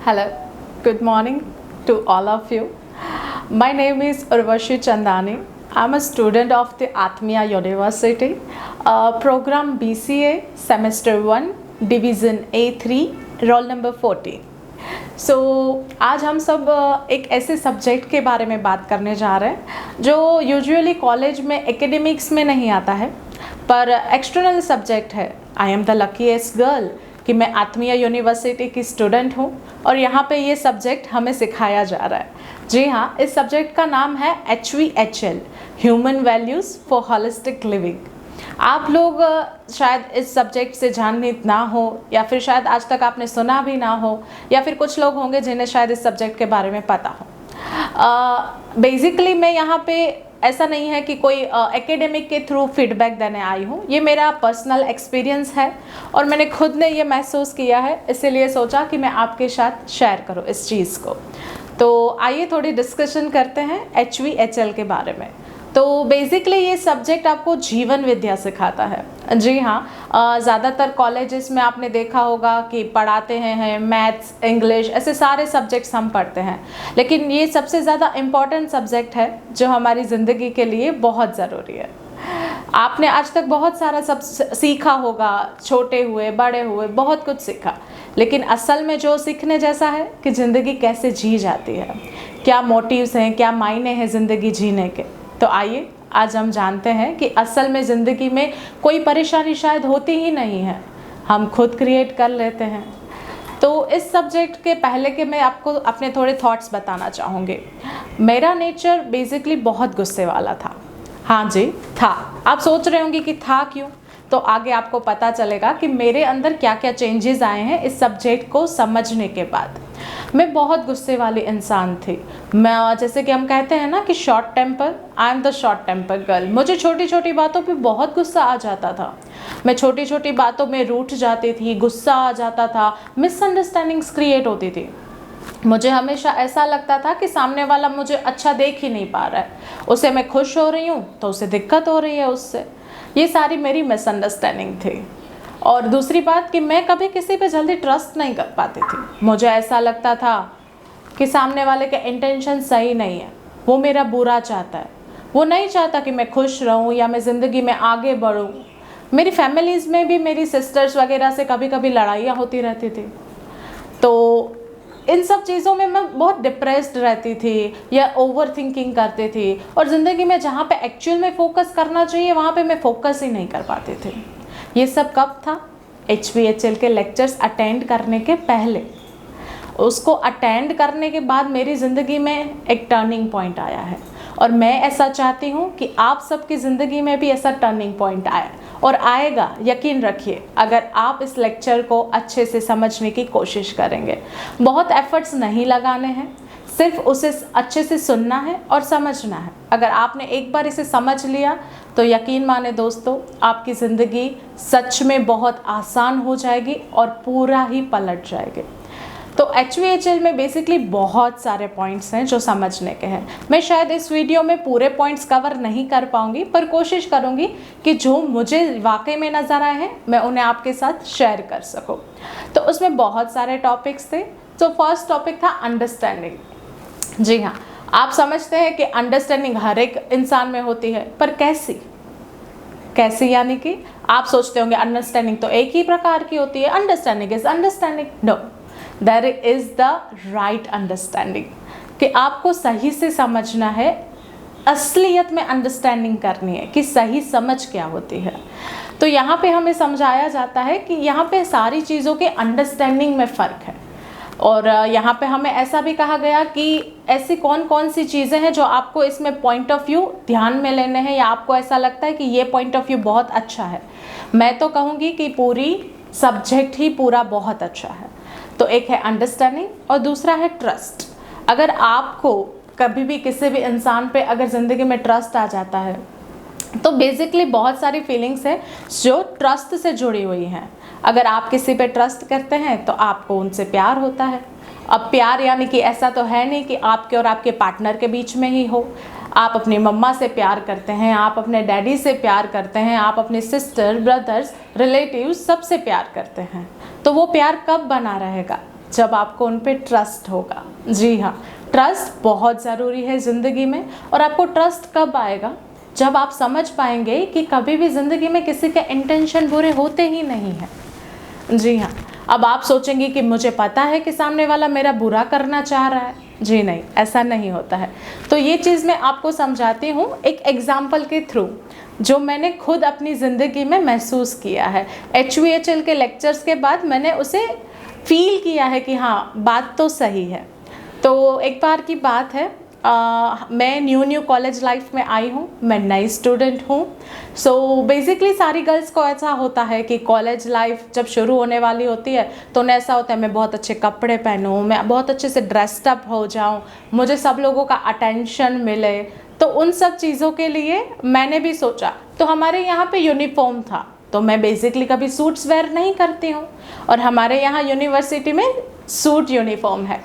Hello, good morning to all of you. My name is Urvashi Chandani. I'm a student of the Atmiya University, program BCA, semester 1, division A3, roll number 14. So आज हम सब एक ऐसे subject के बारे में बात करने जा रहे हैं जो यूजुअली कॉलेज में एकेडमिक्स में नहीं आता है, पर एक्सटर्नल सब्जेक्ट है. आई एम द लकीएस्ट गर्ल कि मैं आत्मीय यूनिवर्सिटी की स्टूडेंट हूँ और यहाँ पे ये सब्जेक्ट हमें सिखाया जा रहा है. जी हाँ, इस सब्जेक्ट का नाम है HVHL, human values for holistic living. आप लोग शायद इस सब्जेक्ट से जाननीत ना हो, या फिर शायद आज तक आपने सुना भी ना हो, या फिर कुछ लोग होंगे जिन्हें शायद इस सब्जेक्ट के बारे में पता हो. बेसिकली मैं यहाँ पे ऐसा नहीं है कि कोई एकेडमिक के थ्रू फीडबैक देने आई हूँ. ये मेरा पर्सनल एक्सपीरियंस है और मैंने खुद ने ये महसूस किया है, इसीलिए सोचा कि मैं आपके साथ शेयर करूँ इस चीज़ को. तो आइए थोड़ी डिस्कशन करते हैं HVHL के बारे में. तो बेसिकली ये सब्जेक्ट आपको जीवन विद्या सिखाता है. जी हाँ, ज़्यादातर कॉलेजेस में आपने देखा होगा कि पढ़ाते हैं मैथ्स, इंग्लिश, ऐसे सारे सब्जेक्ट्स हम पढ़ते हैं, लेकिन ये सबसे ज़्यादा इम्पॉर्टेंट सब्जेक्ट है जो हमारी ज़िंदगी के लिए बहुत ज़रूरी है. आपने आज तक बहुत सारा सब सीखा होगा, छोटे हुए बड़े हुए बहुत कुछ सीखा, लेकिन असल में जो सीखने जैसा है कि ज़िंदगी कैसे जी जाती है, क्या मोटिव्स हैं, क्या मायने हैं ज़िंदगी जीने के. तो आइए आज हम जानते हैं कि असल में ज़िंदगी में कोई परेशानी शायद होती ही नहीं है, हम खुद क्रिएट कर लेते हैं. तो इस सब्जेक्ट के पहले के मैं आपको अपने थोड़े थॉट्स बताना चाहूँगी. मेरा नेचर बेसिकली बहुत गुस्से वाला था. हाँ जी, था. आप सोच रहे होंगे कि था क्यों, तो आगे आपको पता चलेगा कि मेरे अंदर क्या क्या चेंजेस आए हैं इस सब्जेक्ट को समझने के बाद. मैं बहुत गुस्से वाली इंसान थी. मैं, जैसे कि हम कहते हैं ना कि short temper, I am the short temper girl. मुझे छोटी छोटी बातों पे बहुत गुस्सा आ जाता था. मैं छोटी छोटी बातों में रूठ जाती थी, गुस्सा आ जाता था, मिसअंडरस्टैंडिंग्स क्रिएट होती थी. मुझे हमेशा ऐसा लगता था कि सामने वाला मुझे अच्छा देख ही नहीं पा रहा है, उसे मैं खुश हो रही हूँ तो उसे दिक्कत हो रही है उससे. ये सारी मेरी मिसअंडरस्टैंडिंग थी. और दूसरी बात कि मैं कभी किसी पे जल्दी ट्रस्ट नहीं कर पाती थी. मुझे ऐसा लगता था कि सामने वाले के इंटेंशन सही नहीं है, वो मेरा बुरा चाहता है, वो नहीं चाहता कि मैं खुश रहूं या मैं ज़िंदगी में आगे बढ़ूं. मेरी फैमिलीज़ में भी मेरी सिस्टर्स वगैरह से कभी कभी लड़ाइयाँ होती रहती थी. तो इन सब चीज़ों में मैं बहुत डिप्रेस्ड रहती थी या ओवर थिंकिंग करती थी, और ज़िंदगी में जहाँ पे एक्चुअल में फोकस करना चाहिए वहाँ पे मैं फोकस ही नहीं कर पाती थी. ये सब कब था? HVHL के लेक्चर्स अटेंड करने के पहले. उसको अटेंड करने के बाद मेरी ज़िंदगी में एक टर्निंग पॉइंट आया है, और मैं ऐसा चाहती हूँ कि आप सबकी ज़िंदगी में भी ऐसा टर्निंग पॉइंट आए, और आएगा, यकीन रखिए, अगर आप इस लेक्चर को अच्छे से समझने की कोशिश करेंगे. बहुत एफर्ट्स नहीं लगाने हैं, सिर्फ उसे अच्छे से सुनना है और समझना है. अगर आपने एक बार इसे समझ लिया तो यकीन माने दोस्तों, आपकी ज़िंदगी सच में बहुत आसान हो जाएगी और पूरा ही पलट जाएगी. तो HVHL में बेसिकली बहुत सारे पॉइंट्स हैं जो समझने के हैं. मैं शायद इस वीडियो में पूरे पॉइंट्स कवर नहीं कर पाऊंगी, पर कोशिश करूंगी कि जो मुझे वाकई में नज़र आए हैं मैं उन्हें आपके साथ शेयर कर सकूं. तो उसमें बहुत सारे टॉपिक्स थे. तो फर्स्ट टॉपिक था अंडरस्टैंडिंग. जी हाँ, आप समझते हैं कि अंडरस्टैंडिंग हर एक इंसान में होती है, पर कैसी यानी कि आप सोचते होंगे अंडरस्टैंडिंग तो एक ही प्रकार की होती है, understanding is understanding. No, there is the right understanding, कि आपको सही से समझना है, असलियत में अंडरस्टैंडिंग करनी है कि सही समझ क्या होती है. तो यहाँ पे हमें समझाया जाता है कि यहाँ पे सारी चीज़ों के अंडरस्टैंडिंग में फ़र्क है. और यहाँ पे हमें ऐसा भी कहा गया कि ऐसी कौन कौन सी चीज़ें हैं जो आपको इसमें पॉइंट ऑफ व्यू ध्यान में लेने हैं, या आपको ऐसा लगता है कि ये पॉइंट ऑफ व्यू बहुत अच्छा है. मैं तो कहूँगी कि पूरी सब्जेक्ट ही पूरा बहुत अच्छा है. तो एक है अंडरस्टैंडिंग और दूसरा है ट्रस्ट. अगर आपको कभी भी किसी भी इंसान पे अगर ज़िंदगी में ट्रस्ट आ जाता है, तो बेसिकली बहुत सारी फीलिंग्स हैं जो ट्रस्ट से जुड़ी हुई हैं. अगर आप किसी पे ट्रस्ट करते हैं तो आपको उनसे प्यार होता है. अब प्यार यानी कि ऐसा तो है नहीं कि आपके और आपके पार्टनर के बीच में ही हो. आप अपनी मम्मा से प्यार करते हैं, आप अपने डैडी से प्यार करते हैं, आप अपने सिस्टर, ब्रदर्स, रिलेटिव्स सबसे प्यार करते हैं. तो वो प्यार कब बना रहेगा? जब आपको उन पे ट्रस्ट होगा। जी हाँ, ट्रस्ट बहुत ज़रूरी है ज़िंदगी में। और आपको ट्रस्ट कब आएगा? जब आप समझ पाएंगे कि कभी भी ज़िंदगी में किसी के इंटेंशन बुरे होते ही नहीं हैं। जी हाँ, अब आप सोचेंगे कि मुझे पता है कि सामने वाला मेरा बुरा करना चाह रहा है। जी नहीं, ऐसा नहीं होता है। तो ये चीज़ मैं आपको समझाती हूँ एक एग्जाम्पल के थ्रू, जो मैंने खुद अपनी ज़िंदगी में महसूस किया है। HVHL के लेक्चर्स के बाद मैंने उसे फील किया है कि हाँ, बात तो सही है। तो एक बार की बात है, मैं न्यू कॉलेज लाइफ में आई हूँ, मैं नई स्टूडेंट हूँ। सो बेसिकली सारी गर्ल्स को ऐसा होता है कि कॉलेज लाइफ जब शुरू होने वाली होती है तो उन्हें ऐसा होता है मैं बहुत अच्छे कपड़े पहनूँ, मैं बहुत अच्छे से ड्रेस्ड अप हो जाऊँ, मुझे सब लोगों का अटेंशन मिले। तो उन सब चीज़ों के लिए मैंने भी सोचा। तो हमारे यहाँ पे यूनिफॉर्म था, तो मैं बेसिकली कभी सूट्स वेयर नहीं करती हूँ, और हमारे यहाँ यूनिवर्सिटी में सूट यूनिफॉर्म है।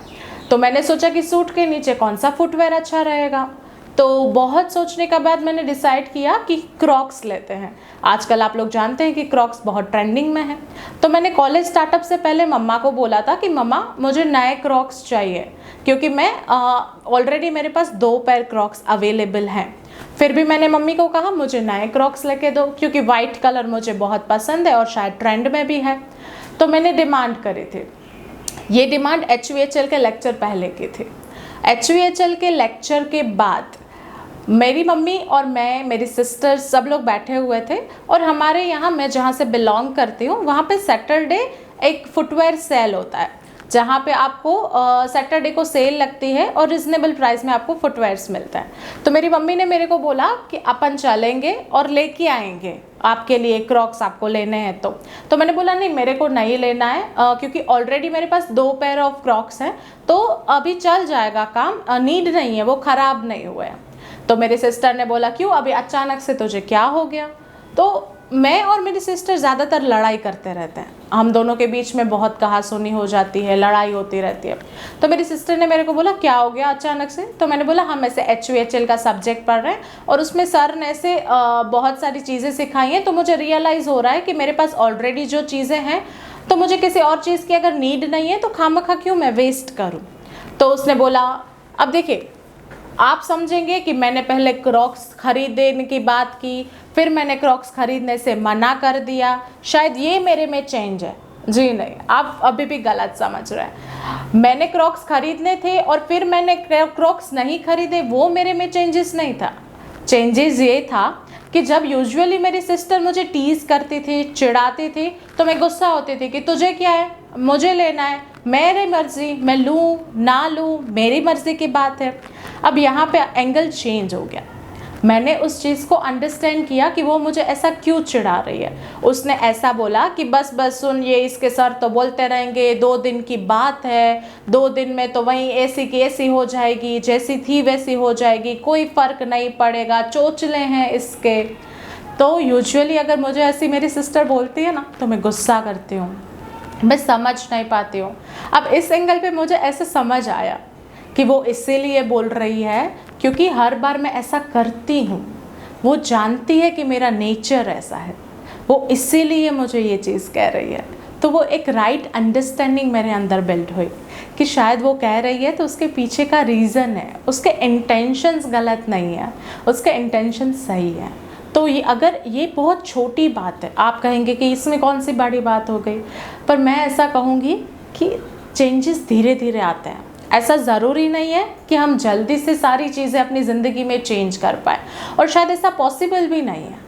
तो मैंने सोचा कि सूट के नीचे कौन सा फुटवेयर अच्छा रहेगा। तो बहुत सोचने के बाद मैंने डिसाइड किया कि क्रॉक्स लेते हैं। आजकल आप लोग जानते हैं कि क्रॉक्स बहुत ट्रेंडिंग में है। तो मैंने कॉलेज स्टार्टअप से पहले मम्मा को बोला था कि मम्मा मुझे नए क्रॉक्स चाहिए, क्योंकि मैं ऑलरेडी मेरे पास 2 पेयर क्रॉक्स अवेलेबल हैं। फिर भी मैंने मम्मी को कहा मुझे नए क्रॉक्स लेके दो, क्योंकि वाइट कलर मुझे बहुत पसंद है और शायद ट्रेंड में भी है। तो मैंने डिमांड करी थी। ये डिमांड HVHL के लेक्चर पहले की थी। HVHL के लेक्चर के बाद मेरी मम्मी और मैं, मेरी सिस्टर, सब लोग बैठे हुए थे। और हमारे यहाँ, मैं जहाँ से बिलोंग करती हूँ, वहाँ पे सैटरडे एक फुटवेयर सेल होता है, जहाँ पे आपको सैटरडे को सेल लगती है और रिजनेबल प्राइस में आपको फुटवेयर्स मिलता है। तो मेरी मम्मी ने मेरे को बोला कि अपन चलेंगे और लेके आएंगे आपके लिए क्रॉक्स, आपको लेने हैं। तो मैंने बोला नहीं, मेरे को नहीं लेना है, क्योंकि ऑलरेडी मेरे पास 2 पेयर ऑफ क्रॉक्स हैं, तो अभी चल जाएगा काम, नीड नहीं है, वो ख़राब नहीं हुए हैं। तो मेरी सिस्टर ने बोला क्यों, अभी अचानक से तुझे क्या हो गया? तो मैं और मेरी सिस्टर ज़्यादातर लड़ाई करते रहते हैं, हम दोनों के बीच में बहुत कहासुनी हो जाती है, लड़ाई होती रहती है। तो मेरी सिस्टर ने मेरे को बोला क्या हो गया अचानक से? तो मैंने बोला हम ऐसे HVHL का सब्जेक्ट पढ़ रहे हैं और उसमें सर ने ऐसे बहुत सारी चीज़ें सिखाई हैं, तो मुझे रियलाइज़ हो रहा है कि मेरे पास ऑलरेडी जो चीज़ें हैं, तो मुझे किसी और चीज़ की अगर नीड नहीं है तो खामखा क्यों मैं वेस्ट करूँ। तो उसने बोला अब देखिए, आप समझेंगे कि मैंने पहले क्रॉक्स खरीदने की बात की, फिर मैंने क्रॉक्स खरीदने से मना कर दिया, शायद ये मेरे में चेंज है। जी नहीं, आप अभी भी गलत समझ रहे हैं। मैंने क्रॉक्स खरीदने थे और फिर मैंने क्रॉक्स नहीं खरीदे, वो मेरे में चेंजेस नहीं था। चेंजेस ये था कि जब यूजुअली मेरी सिस्टर मुझे टीज करती थी, चिढ़ाती थी, तो मैं गुस्सा होती थी कि तुझे क्या है, मुझे लेना है, मेरी मर्जी, मैं लूँ ना लूँ मेरी मर्जी की बात है। अब यहाँ पे एंगल चेंज हो गया। मैंने उस चीज़ को अंडरस्टैंड किया कि वो मुझे ऐसा क्यों चिढ़ा रही है। उसने ऐसा बोला कि बस बस सुन, ये इसके सर तो बोलते रहेंगे, 2 दिन की बात है, 2 दिन में तो वहीं ऐसी की ऐसी हो जाएगी, जैसी थी वैसी हो जाएगी, कोई फ़र्क नहीं पड़ेगा, चोचले हैं इसके। तो यूजुअली अगर मुझे ऐसी मेरी सिस्टर बोलती है ना, तो मैं गुस्सा करती हूँ, मैं समझ नहीं पाती हूँ। अब इस एंगल पे मुझे ऐसे समझ आया कि वो इसीलिए बोल रही है क्योंकि हर बार मैं ऐसा करती हूँ। वो जानती है कि मेरा नेचर ऐसा है, वो इसीलिए मुझे ये चीज़ कह रही है। तो वो एक राइट अंडरस्टैंडिंग मेरे अंदर बिल्ड हुई कि शायद वो कह रही है तो उसके पीछे का रीज़न है, उसके इंटेंशंस गलत नहीं है, उसके इंटेंशन सही है। तो ये अगर ये बहुत छोटी बात है, आप कहेंगे कि इसमें कौन सी बड़ी बात हो गई, पर मैं ऐसा कहूँगी कि चेंजेस धीरे धीरे आते हैं। ऐसा ज़रूरी नहीं है कि हम जल्दी से सारी चीज़ें अपनी ज़िंदगी में चेंज कर पाए, और शायद ऐसा पॉसिबल भी नहीं है।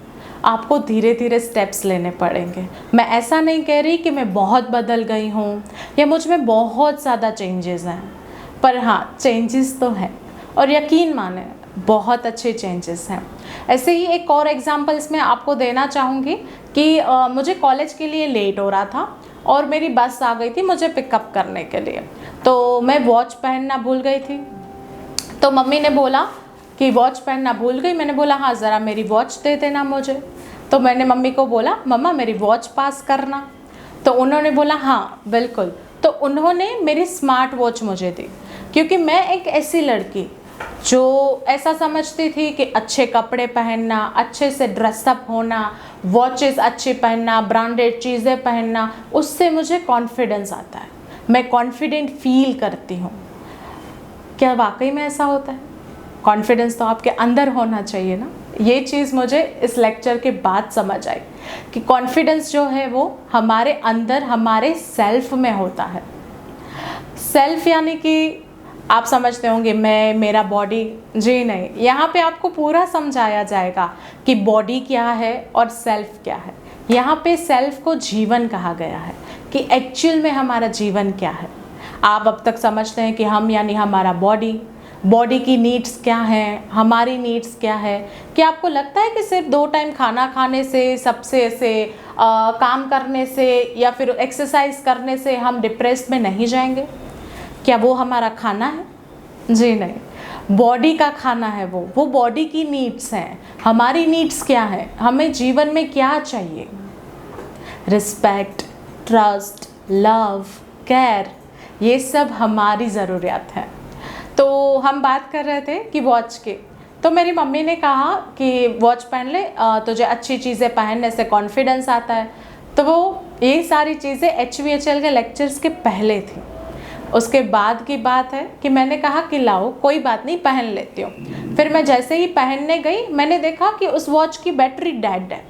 आपको धीरे धीरे स्टेप्स लेने पड़ेंगे। मैं ऐसा नहीं कह रही कि मैं बहुत बदल गई हूँ या मुझ में बहुत ज़्यादा चेंजेस हैं, पर हाँ, चेंजेस तो हैं, और यकीन माने बहुत अच्छे चेंजेस हैं। ऐसे ही एक और एग्जांपल इसमें आपको देना चाहूँगी कि मुझे कॉलेज के लिए लेट हो रहा था और मेरी बस आ गई थी मुझे पिकअप करने के लिए। तो मैं वॉच पहनना भूल गई थी। तो मम्मी ने बोला कि वॉच पहनना भूल गई। मैंने बोला हाँ, ज़रा मेरी वॉच दे देना मुझे। तो मैंने मम्मी को बोला मम्मा मेरी वॉच पास करना। तो उन्होंने बोला हाँ बिल्कुल। तो उन्होंने मेरी स्मार्ट वॉच मुझे दी, क्योंकि मैं एक ऐसी लड़की जो ऐसा समझती थी कि अच्छे कपड़े पहनना, अच्छे से ड्रेसअप होना, वॉचेस अच्छी पहनना, ब्रांडेड चीज़ें पहनना, उससे मुझे कॉन्फिडेंस आता है। मैं कॉन्फिडेंट फील करती हूँ। क्या वाकई में ऐसा होता है? कॉन्फिडेंस तो आपके अंदर होना चाहिए ना। ये चीज़ मुझे इस लेक्चर के बाद समझ आई कि कॉन्फिडेंस जो है वो हमारे अंदर, हमारे सेल्फ में होता है। सेल्फ यानी कि आप समझते होंगे मैं, मेरा बॉडी, जी नहीं, यहाँ पे आपको पूरा समझाया जाएगा कि बॉडी क्या है और सेल्फ क्या है। यहाँ पे सेल्फ को जीवन कहा गया है कि एक्चुअल में हमारा जीवन क्या है। आप अब तक समझते हैं कि हम यानी हमारा बॉडी की नीड्स क्या हैं, हमारी नीड्स क्या है। क्या आपको लगता है कि सिर्फ 2 टाइम खाना खाने से, सबसे ऐसे काम करने से या फिर एक्सरसाइज करने से हम डिप्रेस्ड में नहीं जाएंगे? क्या वो हमारा खाना है? जी नहीं, बॉडी का खाना है वो बॉडी की नीड्स हैं। हमारी नीड्स क्या है? हमें जीवन में क्या चाहिए? रिस्पेक्ट, ट्रस्ट, लव, केयर, ये सब हमारी ज़रूरियात हैं। तो हम बात कर रहे थे कि वॉच के, तो मेरी मम्मी ने कहा कि वॉच पहन ले, तुझे अच्छी चीज़ें पहनने से कॉन्फिडेंस आता है। तो वो ये सारी चीज़ें HVHL के लेक्चर्स के पहले थी। उसके बाद की बात है कि मैंने कहा कि लाओ कोई बात नहीं, पहन लेती हूँ। फिर मैं जैसे ही पहनने गई, मैंने देखा कि उस वॉच की बैटरी डेड है।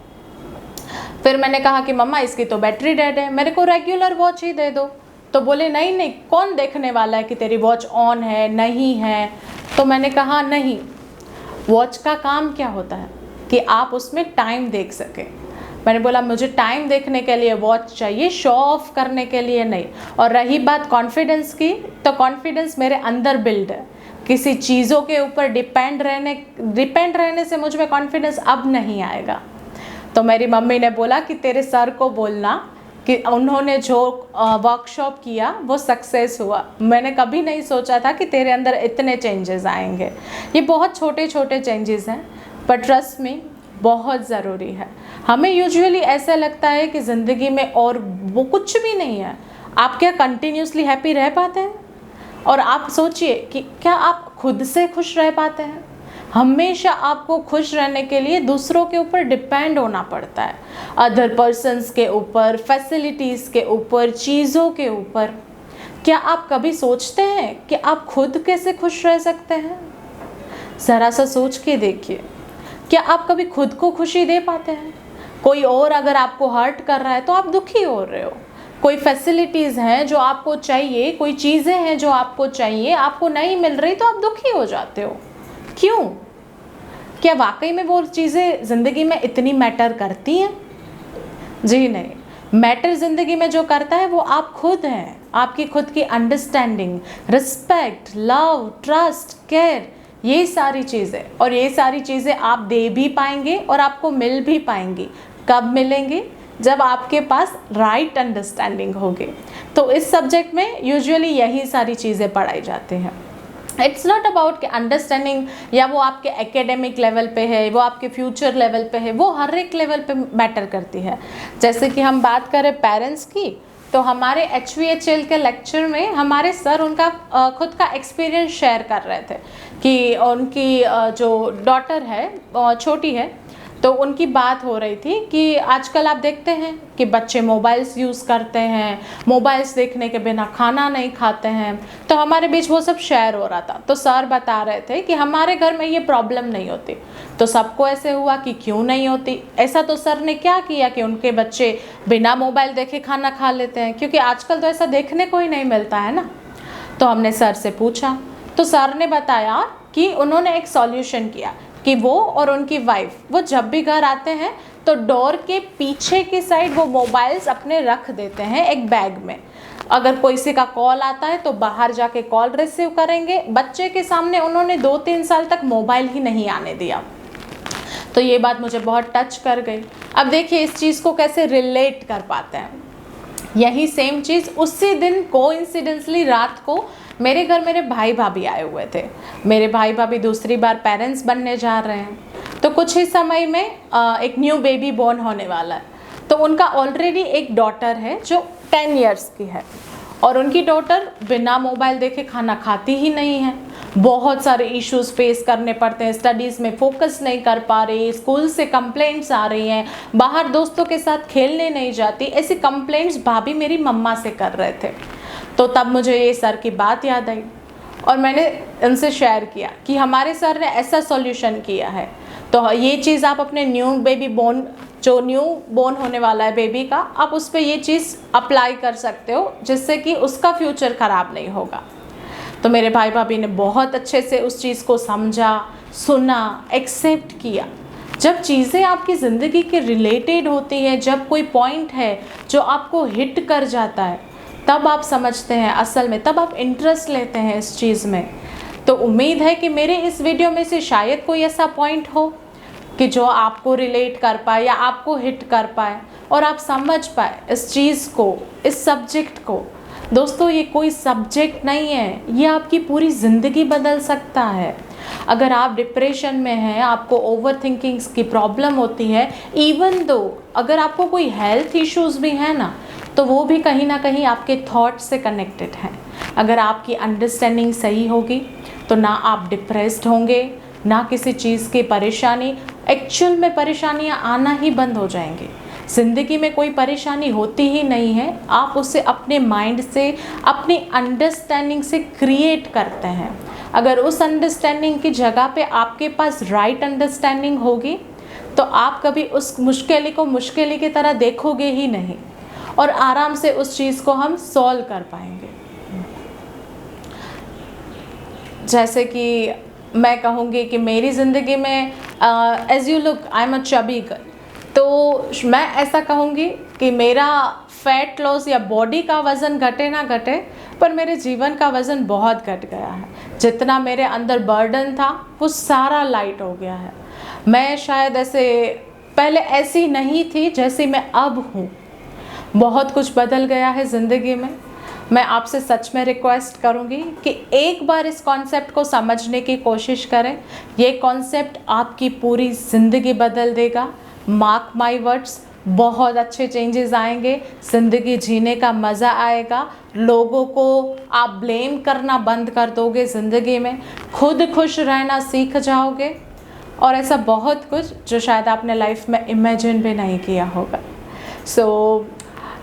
फिर मैंने कहा कि मम्मा इसकी तो बैटरी डेड है, मेरे को रेगुलर वॉच ही दे दो। तो बोले नहीं नहीं, कौन देखने वाला है कि तेरी वॉच ऑन है नहीं है। तो मैंने कहा नहीं, वॉच का काम क्या होता है कि आप उसमें टाइम देख सकें। मैंने बोला मुझे टाइम देखने के लिए वॉच चाहिए, शो ऑफ करने के लिए नहीं। और रही बात कॉन्फिडेंस की, तो कॉन्फिडेंस मेरे अंदर बिल्ड है। किसी चीज़ों के ऊपर डिपेंड रहने से मुझ में कॉन्फिडेंस अब नहीं आएगा। तो मेरी मम्मी ने बोला कि तेरे सर को बोलना कि उन्होंने जो वर्कशॉप किया वो सक्सेस हुआ। मैंने कभी नहीं सोचा था कि तेरे अंदर इतने चेंजेस आएंगे। ये बहुत छोटे छोटे चेंजेस हैं, पर ट्रस्ट मी बहुत ज़रूरी है। हमें यूजुअली ऐसा लगता है कि ज़िंदगी में और वो कुछ भी नहीं है। आप क्या कंटिन्यूसली हैप्पी रह पाते हैं? और आप सोचिए कि क्या आप खुद से खुश रह पाते हैं? हमेशा आपको खुश रहने के लिए दूसरों के ऊपर डिपेंड होना पड़ता है, अदर पर्सन्स के ऊपर, फैसिलिटीज़ के ऊपर, चीज़ों के ऊपर। क्या आप कभी सोचते हैं कि आप खुद कैसे खुश रह सकते हैं? ज़रा सा सोच के देखिए, क्या आप कभी खुद को खुशी दे पाते हैं? कोई और अगर आपको हर्ट कर रहा है तो आप दुखी हो रहे हो। कोई फैसिलिटीज़ हैं जो आपको चाहिए, कोई चीज़ें हैं जो आपको चाहिए, आपको नहीं मिल रही तो आप दुखी हो जाते हो। क्यों? क्या वाकई में वो चीज़ें ज़िंदगी में इतनी मैटर करती हैं? जी नहीं, मैटर ज़िंदगी में जो करता है वो आप खुद हैं। आपकी खुद की understanding, respect, love, trust, care, ये सारी चीज़ें, और ये सारी चीज़ें आप दे भी पाएंगे और आपको मिल भी पाएंगी। कब मिलेंगे? जब आपके पास राइट अंडरस्टैंडिंग होगी। तो इस सब्जेक्ट में यूजुअली यही सारी चीज़ें पढ़ाई जाती हैं। इट्स नॉट अबाउट कि अंडरस्टैंडिंग या वो आपके एकेडमिक लेवल पे है, वो आपके फ्यूचर लेवल पे है, वो हर एक लेवल पे मैटर करती है। जैसे कि हम बात करें पेरेंट्स की, तो हमारे HVHL के लेक्चर में हमारे सर उनका खुद का एक्सपीरियंस शेयर कर रहे थे कि उनकी जो डॉटर है, छोटी है, तो उनकी बात हो रही थी कि आजकल आप देखते हैं कि बच्चे मोबाइल्स यूज़ करते हैं, मोबाइल्स देखने के बिना खाना नहीं खाते हैं। तो हमारे बीच वो सब शेयर हो रहा था। तो सर बता रहे थे कि हमारे घर में ये प्रॉब्लम नहीं होती। तो सबको ऐसे हुआ कि क्यों नहीं होती। ऐसा तो सर ने क्या किया कि उनके बच्चे बिना मोबाइल देखे खाना खा लेते हैं, क्योंकि आजकल तो ऐसा देखने को ही नहीं मिलता है ना। तो हमने सर से पूछा, तो सर ने बताया कि उन्होंने एक सॉल्यूशन किया कि वो और उनकी वाइफ, वो जब भी घर आते हैं तो डोर के पीछे की साइड वो मोबाइल्स अपने रख देते हैं एक बैग में। अगर किसी का कॉल आता है तो बाहर जाके कॉल रिसीव करेंगे। बच्चे के सामने उन्होंने 2-3 साल तक मोबाइल ही नहीं आने दिया। तो ये बात मुझे बहुत टच कर गई। अब देखिए इस चीज़ को कैसे रिलेट कर पाते हैं। यही सेम चीज़ उसी दिन कोइंसिडेंसली रात को मेरे घर मेरे भाई भाभी आए हुए थे। मेरे भाई भाभी दूसरी बार पेरेंट्स बनने जा रहे हैं, तो कुछ ही समय में एक न्यू बेबी बॉर्न होने वाला है। तो उनका ऑलरेडी एक डॉटर है जो 10 इयर्स की है, और उनकी डॉटर बिना मोबाइल देखे खाना खाती ही नहीं है। बहुत सारे इश्यूज फेस करने पड़ते हैं, स्टडीज़ में फोकस नहीं कर पा रही, स्कूल से कंप्लेंट्स आ रही हैं, बाहर दोस्तों के साथ खेलने नहीं जाती। ऐसी कंप्लेंट्स भाभी मेरी मम्मा से कर रहे थे। तो तब मुझे ये सर की बात याद आई और मैंने उनसे शेयर किया कि हमारे सर ने ऐसा सॉल्यूशन किया है, तो ये चीज़ आप अपने जो न्यू बोर्न होने वाला है बेबी का, आप उस पर ये चीज़ अप्लाई कर सकते हो जिससे कि उसका फ्यूचर ख़राब नहीं होगा। तो मेरे भाई भाभी ने बहुत अच्छे से उस चीज़ को समझा, सुना, एक्सेप्ट किया। जब चीज़ें आपकी ज़िंदगी के रिलेटेड होती हैं, जब कोई पॉइंट है जो आपको हिट कर जाता है, तब आप समझते हैं असल में, तब आप इंटरेस्ट लेते हैं इस चीज़ में। तो उम्मीद है कि मेरे इस वीडियो में से शायद कोई ऐसा पॉइंट हो कि जो आपको रिलेट कर पाए या आपको हिट कर पाए और आप समझ पाए इस चीज़ को, इस सब्जेक्ट को। दोस्तों, ये कोई सब्जेक्ट नहीं है, ये आपकी पूरी ज़िंदगी बदल सकता है। अगर आप डिप्रेशन में हैं, आपको ओवर थिंकिंग्स की प्रॉब्लम होती है, इवन दो अगर आपको कोई हेल्थ इश्यूज़ भी है ना, तो वो भी कहीं ना कहीं आपके थॉट से कनेक्टेड हैं। अगर आपकी अंडरस्टैंडिंग सही होगी तो ना आप डिप्रेस्ड होंगे, ना किसी चीज़ की परेशानी, एक्चुअल में परेशानियां आना ही बंद हो जाएंगी। ज़िंदगी में कोई परेशानी होती ही नहीं है, आप उसे अपने माइंड से, अपनी अंडरस्टैंडिंग से क्रिएट करते हैं। अगर उस अंडरस्टैंडिंग की जगह पे आपके पास राइट अंडरस्टैंडिंग होगी तो आप कभी उस मुश्किल को मुश्किल की तरह देखोगे ही नहीं और आराम से उस चीज़ को हम सॉल्व कर पाएंगे। जैसे कि मैं कहूँगी कि मेरी ज़िंदगी में as you look I am a chubby girl, तो मैं ऐसा कहूँगी कि मेरा फैट लॉस या बॉडी का वज़न घटे ना घटे, पर मेरे जीवन का वज़न बहुत घट गया है। जितना मेरे अंदर बर्डन था वो सारा लाइट हो गया है। मैं शायद ऐसे पहले ऐसी नहीं थी जैसी मैं अब हूँ। बहुत कुछ बदल गया है ज़िंदगी में। मैं आपसे सच में रिक्वेस्ट करूँगी कि एक बार इस कॉन्सेप्ट को समझने की कोशिश करें। ये कॉन्सेप्ट आपकी पूरी ज़िंदगी बदल देगा। मार्क माई वर्ड्स, बहुत अच्छे चेंजेस आएंगे, ज़िंदगी जीने का मज़ा आएगा, लोगों को आप ब्लेम करना बंद कर दोगे, ज़िंदगी में खुद खुश रहना सीख जाओगे और ऐसा बहुत कुछ जो शायद आपने लाइफ में इमेजिन भी नहीं किया होगा।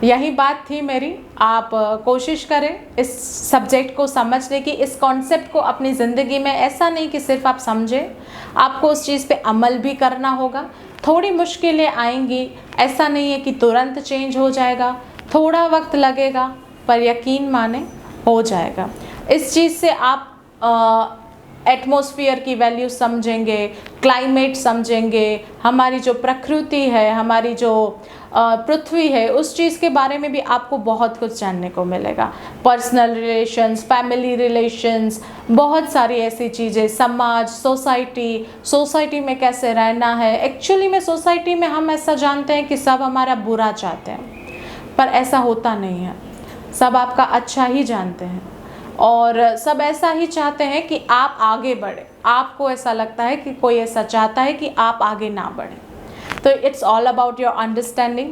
यही बात थी मेरी। आप कोशिश करें इस सब्जेक्ट को समझने की, इस कॉन्सेप्ट को अपनी ज़िंदगी में, ऐसा नहीं कि सिर्फ आप समझें, आपको उस चीज़ पे अमल भी करना होगा। थोड़ी मुश्किलें आएंगी, ऐसा नहीं है कि तुरंत चेंज हो जाएगा, थोड़ा वक्त लगेगा, पर यकीन माने हो जाएगा। इस चीज़ से आप एटमॉस्फेयर की वैल्यू समझेंगे, क्लाइमेट समझेंगे, हमारी जो प्रकृति है, हमारी जो पृथ्वी है, उस चीज़ के बारे में भी आपको बहुत कुछ जानने को मिलेगा। पर्सनल रिलेशंस, फैमिली रिलेशंस, बहुत सारी ऐसी चीज़ें, समाज, सोसाइटी में कैसे रहना है। एक्चुअली में सोसाइटी में हम ऐसा जानते हैं कि सब हमारा बुरा चाहते हैं, पर ऐसा होता नहीं है। सब आपका अच्छा ही जानते हैं और सब ऐसा ही चाहते हैं कि आप आगे बढ़े। आपको ऐसा लगता है कि कोई ऐसा चाहता है कि आप आगे ना बढ़ें। तो it's all about your understanding.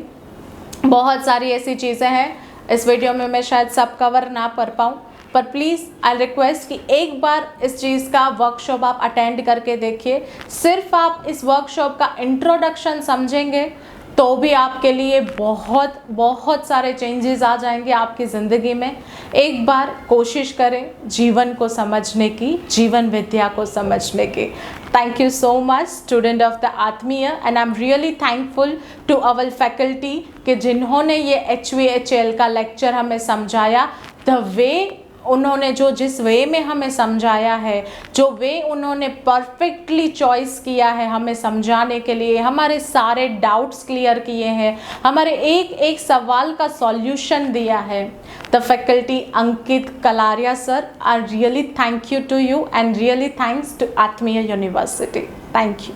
बहुत सारी ऐसी चीज़ें हैं, इस वीडियो में मैं शायद सब कवर ना कर पाऊँ, पर प्लीज़ आई रिक्वेस्ट कि एक बार इस चीज़ का वर्कशॉप आप अटेंड करके देखिए। सिर्फ आप इस वर्कशॉप का इंट्रोडक्शन समझेंगे तो भी आपके लिए बहुत सारे चेंजेस आ जाएंगे आपकी ज़िंदगी में। एक बार कोशिश करें जीवन को समझने की, जीवन विद्या को समझने की। Thank you so much, student of the आत्मीय, and I'm really thankful to our faculty कि जिन्होंने ये HVHL का लेक्चर हमें समझाया। The way उन्होंने जिस वे में हमें समझाया है, जो वे उन्होंने परफेक्टली चॉइस किया है हमें समझाने के लिए, हमारे सारे डाउट्स क्लियर किए हैं, हमारे एक एक सवाल का सॉल्यूशन दिया है। The faculty Ankit Kalaria sir, I really thank you to you and really thanks to Atmiya university. Thank you.